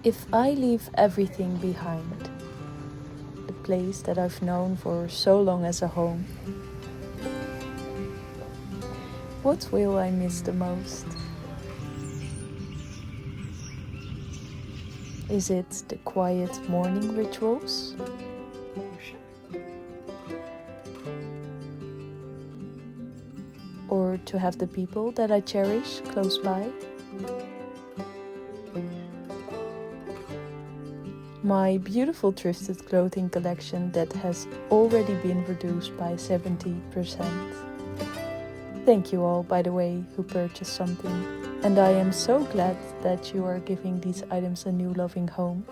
If I leave everything behind, the place that I've known for so long as a home, what will I miss the most? Is it the quiet morning rituals? Or to have the people that I cherish close by? My beautiful thrifted clothing collection that has already been reduced by 70%. Thank you all, by the way, who purchased something. And I am so glad that you are giving these items a new loving home.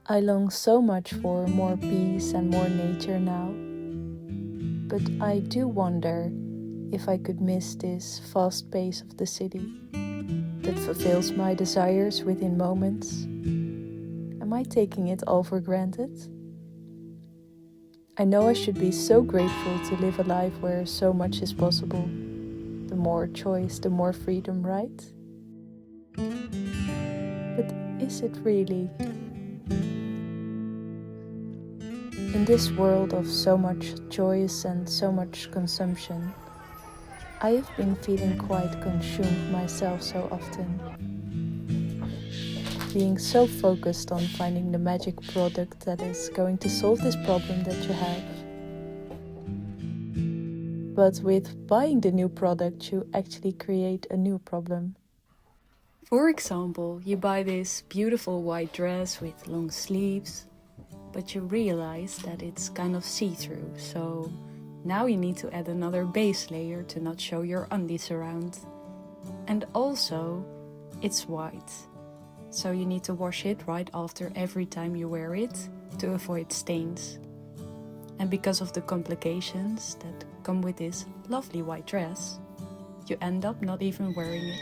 I long so much for more peace and more nature now. But I do wonder if I could miss this fast pace of the city that fulfills my desires within moments. Am I taking it all for granted? I know I should be so grateful to live a life where so much is possible. The more choice, the more freedom, right? But is it really? In this world of so much choice and so much consumption, I have been feeling quite consumed myself so often. Being so focused on finding the magic product that is going to solve this problem that you have. But with buying the new product, you actually create a new problem. For example, you buy this beautiful white dress with long sleeves, but you realize that it's kind of see-through, so now you need to add another base layer to not show your undies around. And also, it's white, so you need to wash it right after every time you wear it to avoid stains. And because of the complications that come with this lovely white dress, you end up not even wearing it.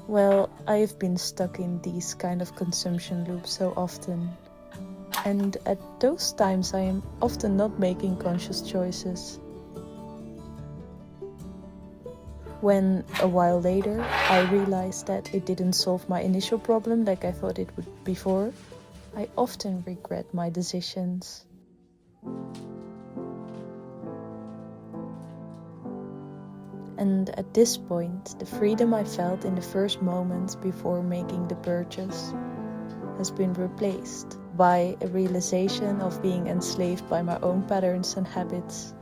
Well, I have been stuck in these kind of consumption loops so often. And at those times I am often not making conscious choices. When a while later I realized that it didn't solve my initial problem like I thought it would before, I often regret my decisions. And at this point, the freedom I felt in the first moment before making the purchase has been replaced by a realization of being enslaved by my own patterns and habits.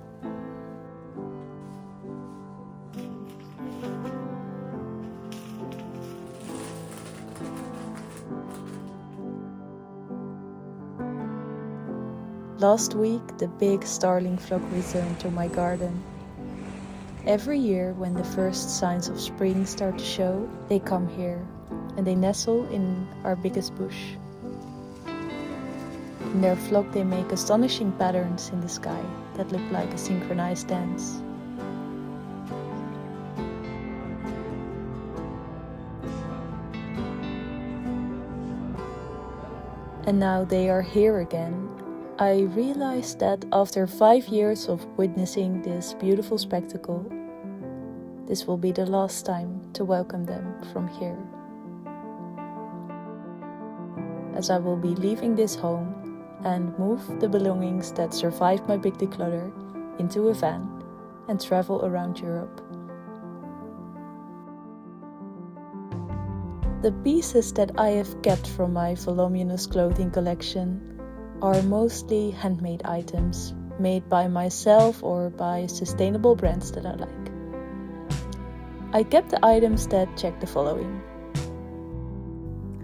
Last week, the big starling flock returned to my garden. Every year, when the first signs of spring start to show, they come here and they nestle in our biggest bush. In their flock, they make astonishing patterns in the sky that look like a synchronized dance. And now they are here again. I realized that after 5 years of witnessing this beautiful spectacle, this will be the last time to welcome them from here. As I will be leaving this home and move the belongings that survived my big declutter into a van and travel around Europe. The pieces that I have kept from my voluminous clothing collection are mostly handmade items made by myself or by sustainable brands that I like. I kept the items that check the following.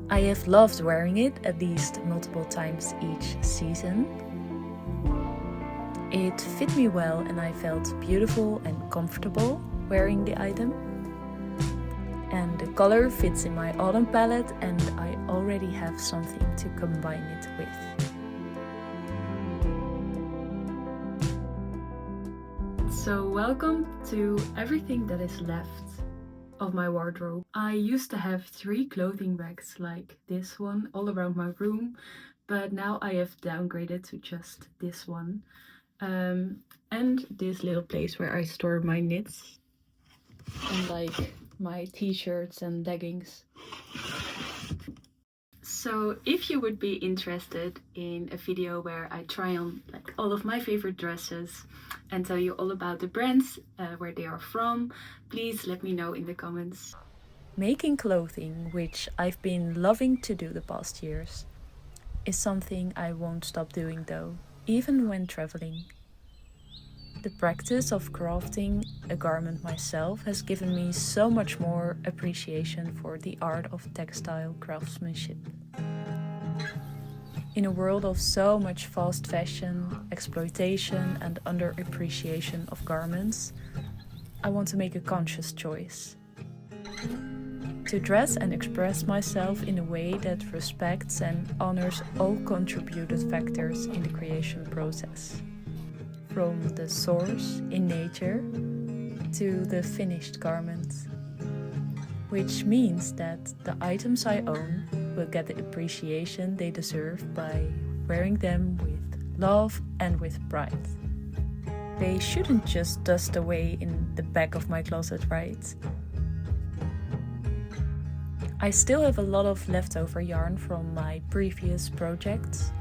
I have loved wearing it at least multiple times each season. It fit me well and I felt beautiful and comfortable wearing the item. And the color fits in my autumn palette and I already have something to combine it with. So welcome to everything that is left of my wardrobe. I used to have 3 clothing racks like this one all around my room, but now I have downgraded to just this one. And this little place where I store my knits. unlike my t-shirts and leggings. So if you would be interested in a video where I try on like all of my favorite dresses and tell you all about the brands, where they are from, please let me know in the comments. Making clothing, which I've been loving to do the past years, is something I won't stop doing though, even when traveling. The practice of crafting a garment myself has given me so much more appreciation for the art of textile craftsmanship. In a world of so much fast fashion, exploitation and underappreciation of garments, I want to make a conscious choice. To dress and express myself in a way that respects and honors all contributed factors in the creation process. From the source in nature to the finished garment. Which means that the items I own will get the appreciation they deserve by wearing them with love and with pride. They shouldn't just dust away in the back of my closet, right? I still have a lot of leftover yarn from my previous projects,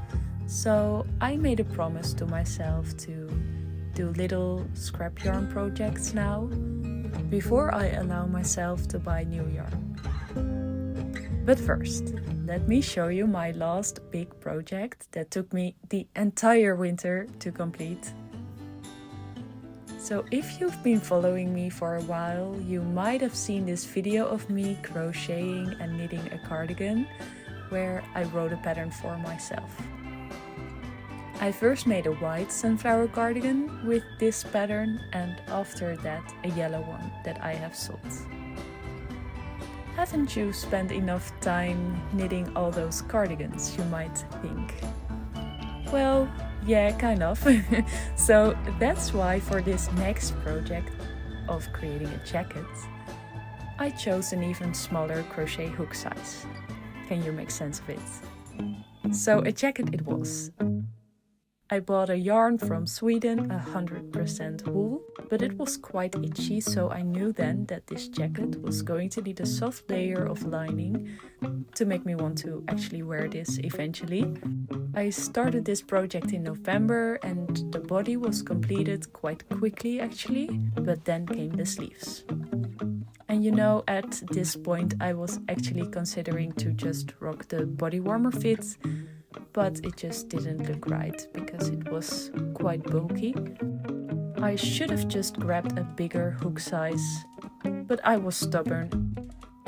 so I made a promise to myself to do little scrap yarn projects now, before I allow myself to buy new yarn. But first, let me show you my last big project that took me the entire winter to complete. So if you've been following me for a while, you might have seen this video of me crocheting and knitting a cardigan, where I wrote a pattern for myself. I first made a white sunflower cardigan with this pattern, and after that a yellow one that I have sold. Haven't you spent enough time knitting all those cardigans, you might think? Well, yeah, kind of. So that's why for this next project of creating a jacket, I chose an even smaller crochet hook size. Can you make sense of it? So a jacket it was. I bought a yarn from Sweden, 100% wool, but it was quite itchy, so I knew then that this jacket was going to need a soft layer of lining to make me want to actually wear this eventually. I started this project in November and the body was completed quite quickly actually, but then came the sleeves. And you know, at this point I was actually considering to just rock the body warmer fit, but it just didn't look right because it was quite bulky. I should have just grabbed a bigger hook size, but I was stubborn.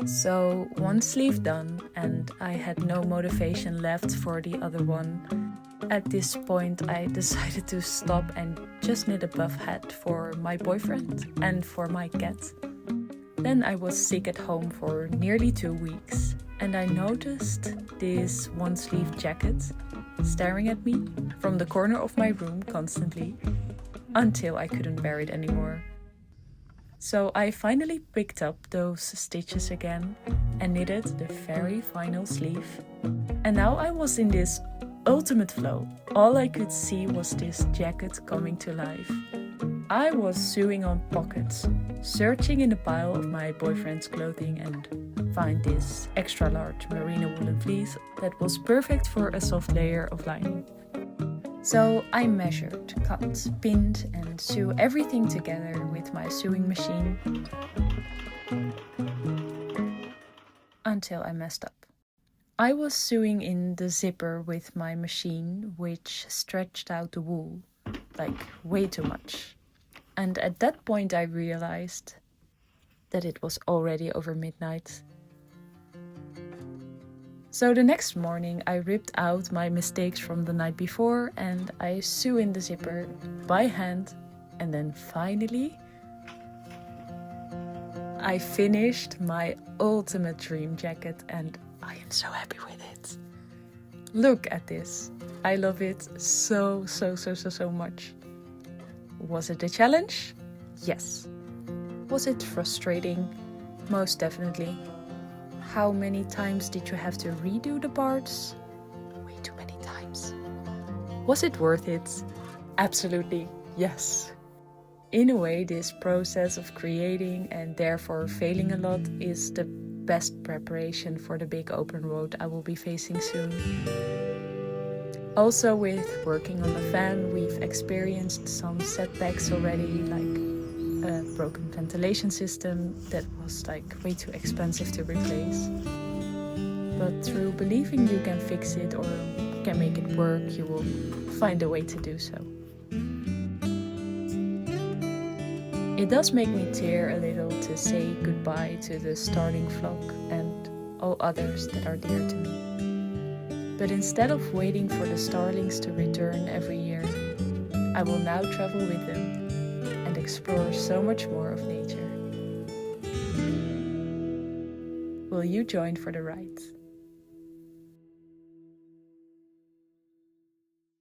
So one sleeve done and I had no motivation left for the other one. At this point I decided to stop and just knit a buff hat for my boyfriend and for my cat. Then I was sick at home for nearly 2 weeks and I noticed this one sleeve jacket staring at me from the corner of my room constantly until I couldn't bear it anymore. So I finally picked up those stitches again and knitted the very final sleeve. And now I was in this ultimate flow. All I could see was this jacket coming to life. I was sewing on pockets, searching in a pile of my boyfriend's clothing and find this extra large merino woolen fleece that was perfect for a soft layer of lining. So I measured, cut, pinned and sew everything together with my sewing machine until I messed up. I was sewing in the zipper with my machine, which stretched out the wool, like way too much. And at that point I realized that it was already over midnight. So the next morning I ripped out my mistakes from the night before and I sew in the zipper by hand, and then finally I finished my ultimate dream jacket and I am so happy with it. Look at this. I love it so much. Was it a challenge? Yes. Was it frustrating? Most definitely. How many times did you have to redo the parts? Way too many times. Was it worth it? Absolutely, yes. In a way, this process of creating and therefore failing a lot is the best preparation for the big open road I will be facing soon. Also, with working on the van, we've experienced some setbacks already, like a broken ventilation system that was like way too expensive to replace. But through believing you can fix it or can make it work, you will find a way to do so. It does make me tear a little to say goodbye to the starling flock and all others that are dear to me. But instead of waiting for the starlings to return every year, I will now travel with them and explore so much more of nature. Will you join for the ride?